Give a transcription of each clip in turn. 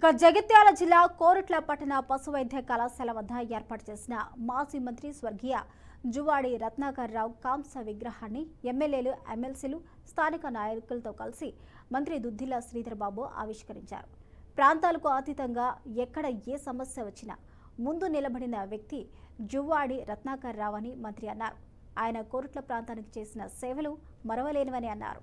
జగిత్యాల జిల్లా కోరుట్ల పట్టణ పశు వైద్య కళాశాల వద్ద ఏర్పాటు చేసిన మాజీ మంత్రి స్వర్గీయ జువాడి రత్నాకర్ రావు కాంస విగ్రహాన్ని ఎమ్మెల్యేలు ఎమ్మెల్సీలు స్థానిక నాయకులతో కలిసి మంత్రి దుద్దిల శ్రీధర్ బాబు ఆవిష్కరించారు. ప్రాంతాలకు అతీతంగా ఎక్కడ ఏ సమస్య వచ్చినా ముందు నిలబడిన వ్యక్తి జువాడి రత్నాకర్ రావు అని మంత్రి అన్నారు. ఆయన కోరుట్ల ప్రాంతానికి చేసిన సేవలు మరవలేనివని అన్నారు.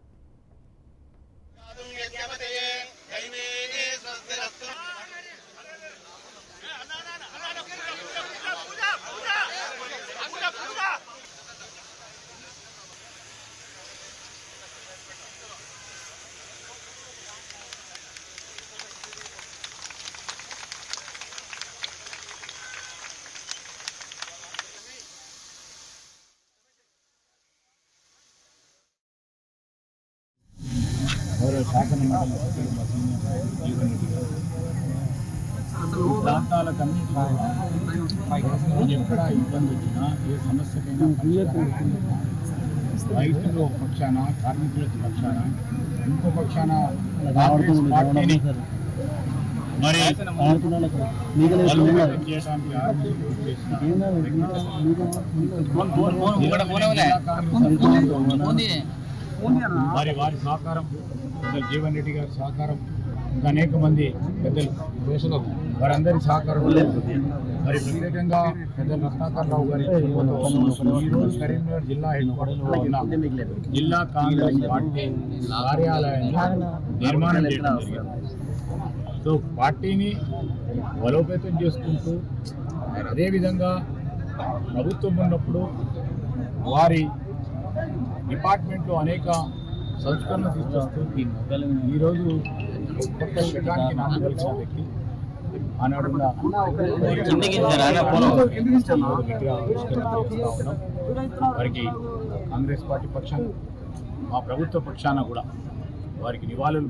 ప్రాంతాలకన్నింటిలో ఎక్కడ ఇబ్బంది వచ్చినా ఏ సమస్యకైనా రైతుల పక్షాన కార్మికుల పక్షాన ఇంకో పక్షాన పార్టీని మరి వారి సహకారం జీవన్ రెడ్డి గారి సహకారం ఇంకా అనేక మంది పెద్దలు వారందరి సహకారం మరి ప్రత్యేకంగా పెద్దలు రత్నాకర్ రావు గారి ఈరోజు కరీంనగర్ జిల్లా హెడ్ క్వార్టర్లో ఉన్న జిల్లా కాంగ్రెస్ పార్టీ కార్యాలయాన్ని నిర్మాణం చేయడం జరిగింది. సో పార్టీని బలోపేతం చేసుకుంటూ అదేవిధంగా ప్రభుత్వం ఉన్నప్పుడు వారి డిపార్ట్మెంట్లో అనేక సంస్కరణ తీసుకొస్తూ ఈరోజు కొత్త యుగానికి నామకరించిన వ్యక్తి ఆనాడు వారికి కాంగ్రెస్ పార్టీ పక్షాన మా ప్రభుత్వ పక్షాన కూడా వారికి నివాళులు